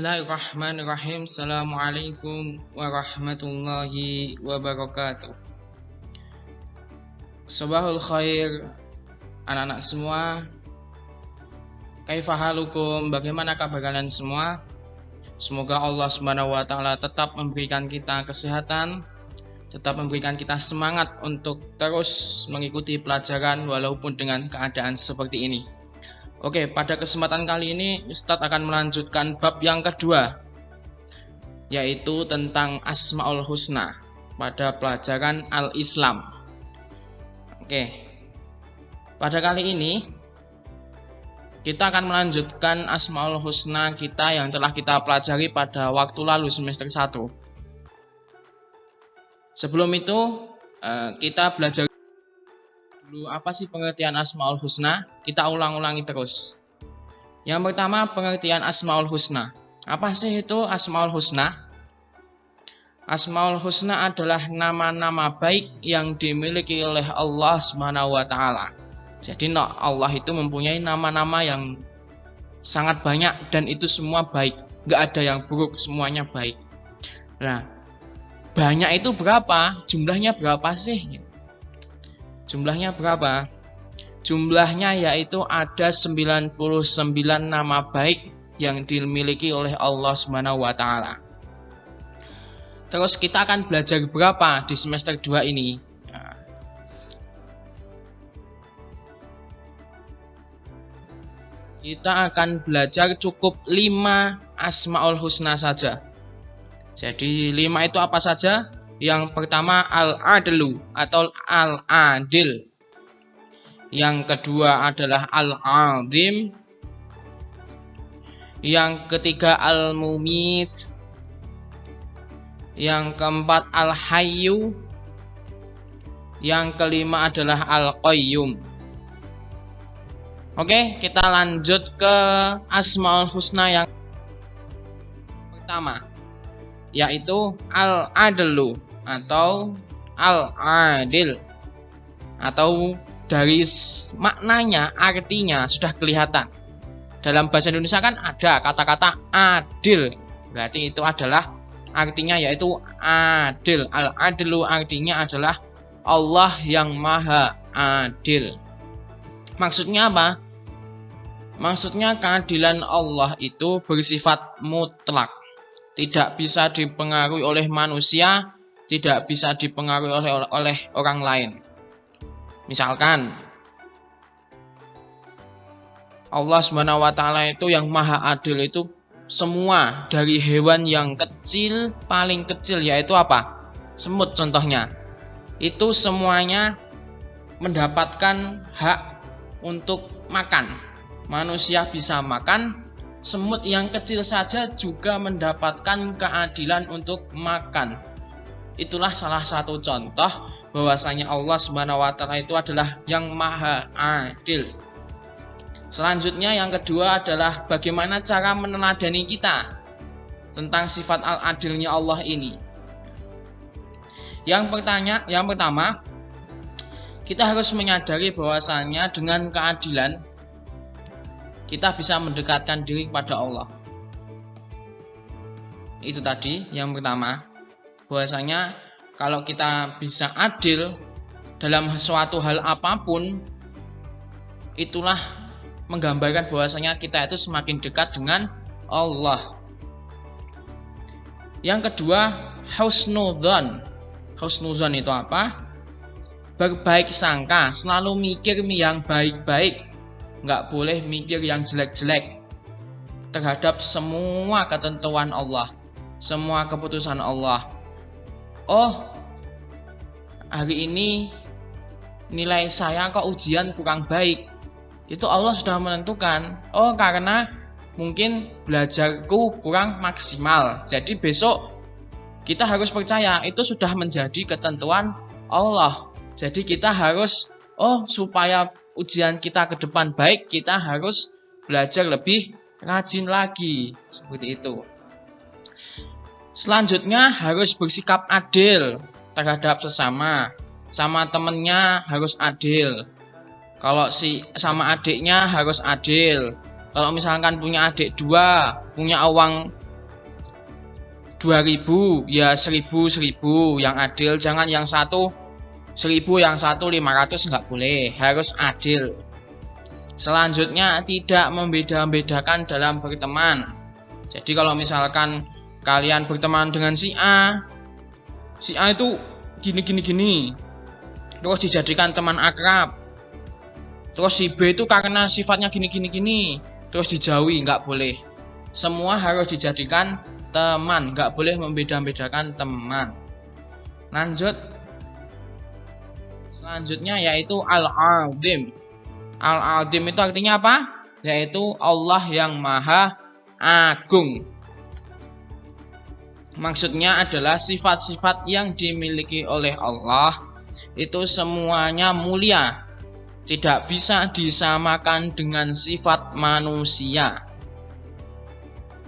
Bismillahirrahmanirrahim. Assalamualaikum warahmatullahi wabarakatuh. Sabahul khair anak-anak semua. Kaifa halukum? Bagaimana kabar kalian semua? Semoga Allah Subhanahu wa taala tetap memberikan kita kesehatan, tetap memberikan kita semangat untuk terus mengikuti pelajaran walaupun dengan keadaan seperti ini. Oke, pada kesempatan kali ini Ustadz akan melanjutkan bab yang kedua, yaitu tentang Asmaul Husna pada pelajaran Al-Islam. Oke, pada kali ini kita akan melanjutkan Asmaul Husna kita yang telah kita pelajari pada waktu lalu semester 1. Sebelum itu kita belajar dulu apa sih pengertian Asmaul Husna. Kita ulang-ulangi terus. Yang pertama, pengertian Asmaul Husna. Apa sih itu Asmaul Husna? Asmaul Husna adalah nama-nama baik yang dimiliki oleh Allah Subhanahu wa taala. Jadi Allah itu mempunyai nama-nama yang sangat banyak dan itu semua baik. Nggak ada yang buruk, semuanya baik. Nah, banyak itu berapa? Jumlahnya berapa sih? Jumlahnya berapa? Jumlahnya yaitu ada 99 nama baik yang dimiliki oleh Allah Subhanahu wa taala. Terus kita akan belajar berapa di semester 2 ini? Kita akan belajar cukup 5 Asmaul Husna saja. Jadi 5 itu apa saja? Yang pertama Al-Adlu atau Al-Adil. Yang kedua adalah Al-Azim. Yang ketiga Al-Mumit. Yang keempat Al-Hayyu. Yang kelima adalah Al-Qayyum. Oke, kita lanjut ke Asmaul Husna yang pertama, yaitu Al-Adlu atau Al-Adil, atau dari maknanya, artinya sudah kelihatan. Dalam bahasa Indonesia kan ada kata-kata adil, berarti itu adalah artinya yaitu adil. Al-Adlu artinya adalah Allah yang maha adil. Maksudnya apa? Maksudnya keadilan Allah itu bersifat mutlak, tidak bisa dipengaruhi oleh manusia, tidak bisa dipengaruhi oleh orang lain. Misalkan Allah Subhanahu wa taala itu yang maha adil itu semua dari hewan yang kecil, paling kecil yaitu apa? Semut contohnya. Itu semuanya mendapatkan hak untuk makan. Manusia bisa makan, semut yang kecil saja juga mendapatkan keadilan untuk makan. Itulah salah satu contoh bahwasanya Allah Subhanahu wa taala itu adalah yang maha adil. Selanjutnya yang kedua adalah bagaimana cara meneladani kita tentang sifat al-adilnya Allah ini. Yang pertama, kita harus menyadari bahwasanya dengan keadilan kita bisa mendekatkan diri kepada Allah. Itu tadi yang pertama, bahwasanya kalau kita bisa adil dalam suatu hal apapun, itulah menggambarkan bahwasanya kita itu semakin dekat dengan Allah. Yang kedua, husnudzon. Husnudzon itu apa? Berbaik sangka, selalu mikir yang baik-baik. Nggak boleh mikir yang jelek-jelek terhadap semua ketentuan Allah, semua keputusan Allah. Oh, hari ini nilai saya kok ujian kurang baik. Itu Allah sudah menentukan. Oh, karena mungkin belajarku kurang maksimal. Jadi besok kita harus percaya itu sudah menjadi ketentuan Allah. Jadi kita harus, supaya ujian kita ke depan baik, kita harus belajar lebih rajin lagi. Seperti itu. Selanjutnya harus bersikap adil terhadap sesama. Sama temennya harus adil. Kalau sama adiknya harus adil. Kalau misalkan punya adik 2, punya uang 2.000 ya 1.000 yang adil, jangan yang satu 1.000 yang satu 500, nggak boleh, harus adil. Selanjutnya tidak membeda-bedakan dalam berteman. Jadi kalau misalkan kalian berteman dengan si A itu gini, terus dijadikan teman akrab. Terus si B itu karena sifatnya gini, terus dijauhi, nggak boleh. Semua harus dijadikan teman, nggak boleh membeda-bedakan teman. Selanjutnya yaitu Al-Azim. Al-Azim itu artinya apa? Yaitu Allah yang Maha Agung. Maksudnya adalah sifat-sifat yang dimiliki oleh Allah itu semuanya mulia, tidak bisa disamakan dengan sifat manusia.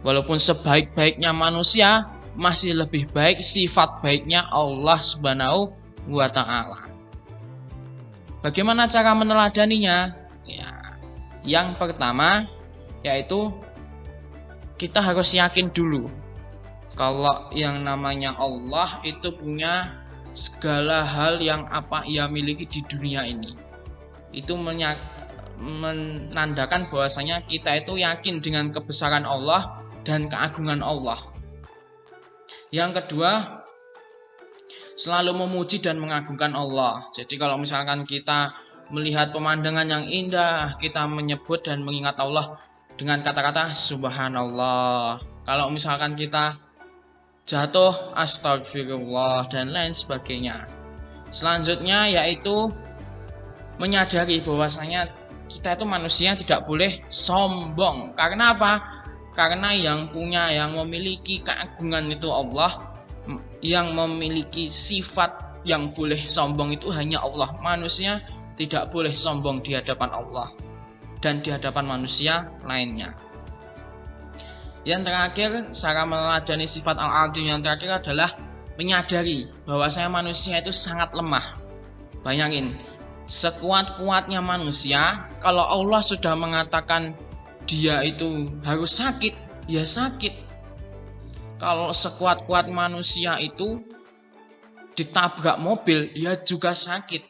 Walaupun sebaik-baiknya manusia, masih lebih baik sifat baiknya Allah Subhanahu wa Ta'ala. Bagaimana cara meneladaninya? Ya, yang pertama yaitu kita harus yakin dulu kalau yang namanya Allah itu punya segala hal yang apa ia miliki di dunia ini. Itu menandakan bahwasanya kita itu yakin dengan kebesaran Allah dan keagungan Allah. Yang kedua, selalu memuji dan mengagungkan Allah. Jadi kalau misalkan kita melihat pemandangan yang indah, kita menyebut dan mengingat Allah dengan kata-kata subhanallah. Kalau misalkan kita jatuh, astagfirullah, dan lain sebagainya. Selanjutnya yaitu menyadari bahwasanya kita itu manusia tidak boleh sombong. Karena apa? Karena yang memiliki keagungan itu Allah. Yang memiliki sifat yang boleh sombong itu hanya Allah. Manusia tidak boleh sombong di hadapan Allah dan di hadapan manusia lainnya. Yang terakhir, cara meneladani sifat Al-Azim yang terakhir adalah menyadari bahwasanya manusia itu sangat lemah. Bayangin, sekuat-kuatnya manusia, kalau Allah sudah mengatakan dia itu harus sakit, ya sakit. Kalau sekuat-kuat manusia itu ditabrak mobil, dia juga sakit.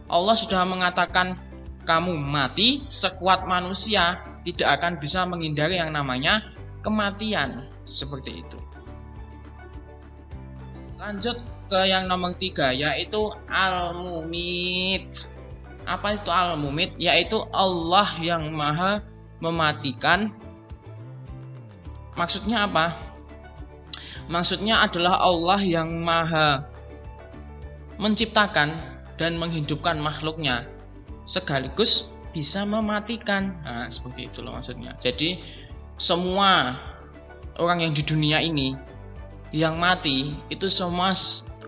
Allah sudah mengatakan kamu mati, sekuat manusia tidak akan bisa menghindari yang namanya kematian. Seperti itu. Lanjut ke yang nomor 3, yaitu Al-Mumit. Apa itu Al-Mumit? Yaitu Allah yang Maha mematikan. Maksudnya apa? Maksudnya adalah Allah yang Maha menciptakan dan menghidupkan makhluknya, sekaligus bisa mematikan. Nah, seperti itu loh maksudnya. Jadi semua orang yang di dunia ini yang mati itu semua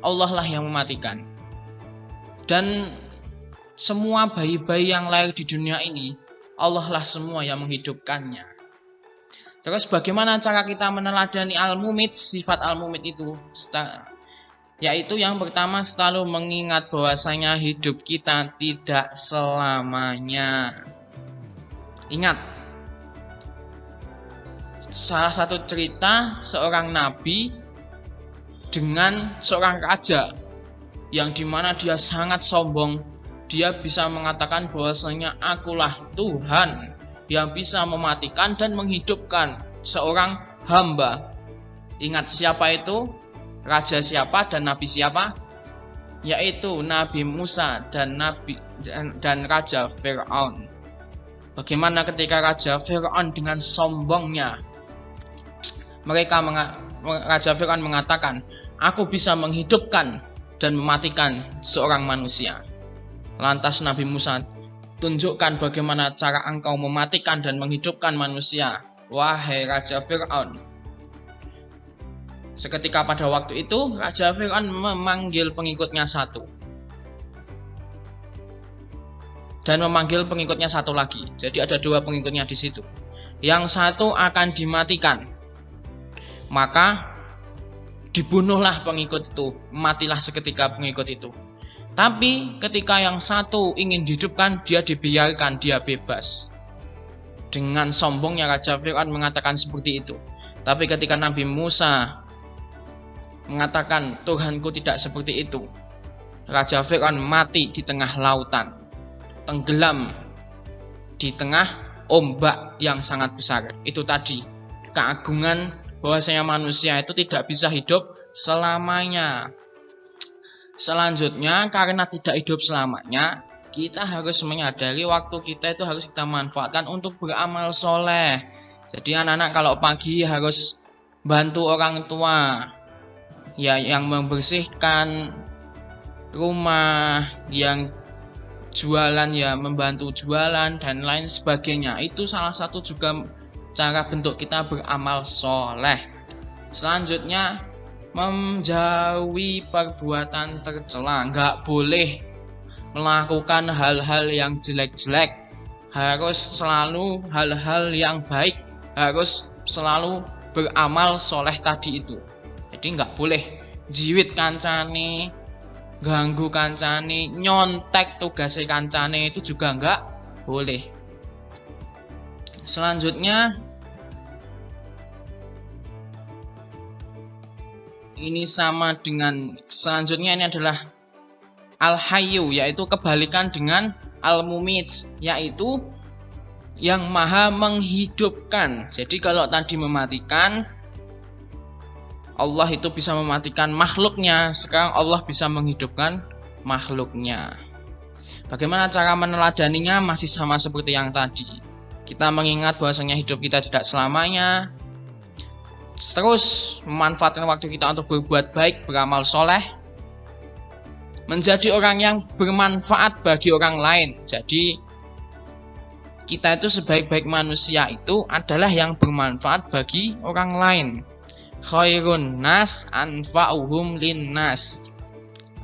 Allah lah yang mematikan. Dan semua bayi-bayi yang lahir di dunia ini Allah lah semua yang menghidupkannya. Terus bagaimana cara kita meneladani Al-Mumit, sifat Al-Mumit itu? Yaitu yang pertama, selalu mengingat bahwasanya hidup kita tidak selamanya. Ingat, salah satu cerita seorang nabi dengan seorang raja yang dimana dia sangat sombong. Dia bisa mengatakan bahwasanya akulah Tuhan yang bisa mematikan dan menghidupkan seorang hamba. Ingat siapa itu? Raja siapa dan nabi siapa? Yaitu Nabi Musa dan Raja Fir'aun. Bagaimana ketika Raja Fir'aun dengan sombongnya, Raja Fir'aun mengatakan, aku bisa menghidupkan dan mematikan seorang manusia. Lantas Nabi Musa, tunjukkan bagaimana cara engkau mematikan dan menghidupkan manusia, wahai Raja Fir'aun. Seketika pada waktu itu, Raja Fir'aun memanggil pengikutnya satu. Dan memanggil pengikutnya satu lagi. Jadi ada 2 pengikutnya di situ. Yang satu akan dimatikan. Maka dibunuhlah pengikut itu. Matilah seketika pengikut itu. Tapi ketika yang satu ingin dihidupkan, dia dibiarkan, dia bebas. Dengan sombongnya Raja Fir'aun mengatakan seperti itu. Tapi ketika Nabi Musa mengatakan Tuhanku tidak seperti itu, Raja Fir'aun mati di tengah lautan, tenggelam di tengah ombak yang sangat besar. Itu tadi keagungan bahwasanya manusia itu tidak bisa hidup selamanya. Selanjutnya, karena tidak hidup selamanya, kita harus menyadari waktu kita itu harus kita manfaatkan untuk beramal soleh. Jadi anak-anak kalau pagi harus bantu orang tua, ya, yang membersihkan rumah, yang jualan ya membantu jualan dan lain sebagainya. Itu salah satu juga cara bentuk kita beramal soleh. Selanjutnya, menjauhi perbuatan tercela. Nggak boleh melakukan hal-hal yang jelek-jelek, harus selalu hal-hal yang baik, harus selalu beramal soleh tadi itu. Jadi nggak boleh jiwit kancane, ganggu kancane, nyontek tugasnya kancane, itu juga nggak boleh. Selanjutnya, ini sama dengan selanjutnya, ini adalah al-hayyu, yaitu kebalikan dengan al-mumit, yaitu yang maha menghidupkan. Jadi kalau tadi mematikan, Allah itu bisa mematikan makhluknya, sekarang Allah bisa menghidupkan makhluknya. Bagaimana cara meneladaninya? Masih sama seperti yang tadi. Kita mengingat bahwasanya hidup kita tidak selamanya, terus memanfaatkan waktu kita untuk berbuat baik, beramal soleh, menjadi orang yang bermanfaat bagi orang lain. Jadi kita itu sebaik-baik manusia itu adalah yang bermanfaat bagi orang lain. Khairun nas anfa'uhum linnas.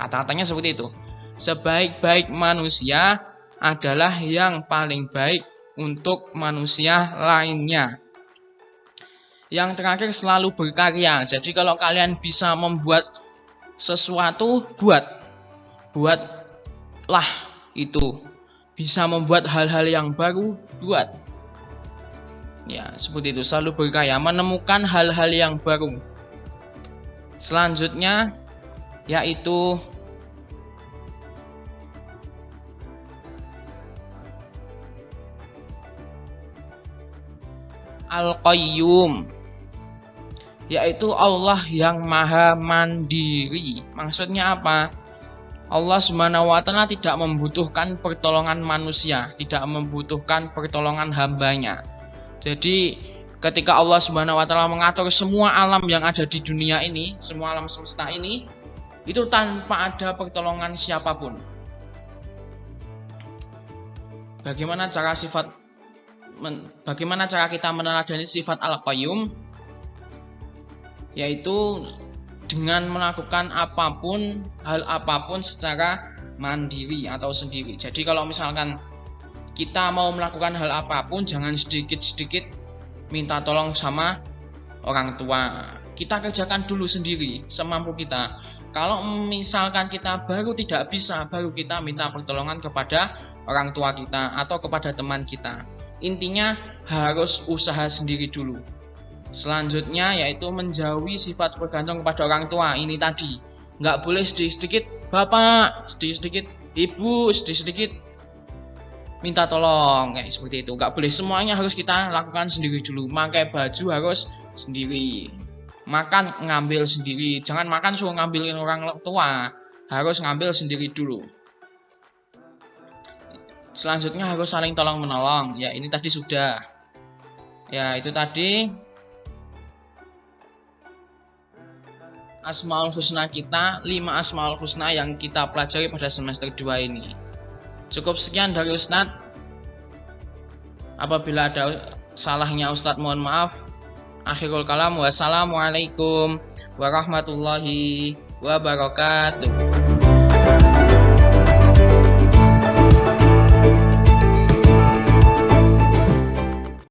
Kata-katanya seperti itu. Sebaik-baik manusia adalah yang paling baik untuk manusia lainnya. Yang terakhir, selalu berkarya. Jadi kalau kalian bisa membuat sesuatu, buatlah itu. Bisa membuat hal-hal yang baru, buat. Ya, seperti itu, selalu berkarya, menemukan hal-hal yang baru. Selanjutnya, yaitu Al-Qayyum, yaitu Allah yang maha mandiri. Maksudnya apa? Allah Subhanahu wa Ta'ala tidak membutuhkan pertolongan manusia, tidak membutuhkan pertolongan hambanya. Jadi ketika Allah Subhanahu wa Ta'ala mengatur semua alam yang ada di dunia ini, semua alam semesta ini, itu tanpa ada pertolongan siapapun. Bagaimana cara kita meneladani sifat Al-Qayyum? Yaitu dengan melakukan hal apapun secara mandiri atau sendiri. Jadi kalau misalkan kita mau melakukan hal apapun, jangan sedikit-sedikit minta tolong sama orang tua. Kita kerjakan dulu sendiri semampu kita. Kalau misalkan kita baru tidak bisa, baru kita minta pertolongan kepada orang tua kita atau kepada teman kita. Intinya harus usaha sendiri dulu. Selanjutnya yaitu menjauhi sifat bergantung kepada orang tua. Ini tadi, nggak boleh sedikit-sedikit bapak, sedikit-sedikit ibu, sedikit-sedikit minta tolong, kayak seperti itu. Nggak boleh, semuanya harus kita lakukan sendiri dulu. Pakai baju harus sendiri, makan ngambil sendiri, jangan makan suruh ngambilin orang tua, harus ngambil sendiri dulu. Selanjutnya harus saling tolong menolong. Ya, ini tadi sudah. Ya, itu tadi Asmaul Husna kita, 5 Asmaul Husna yang kita pelajari pada semester 2 ini. Cukup sekian dari Ustadz. Apabila ada salahnya Ustadz mohon maaf. Akhirul kalam, wassalamualaikum warahmatullahi wabarakatuh.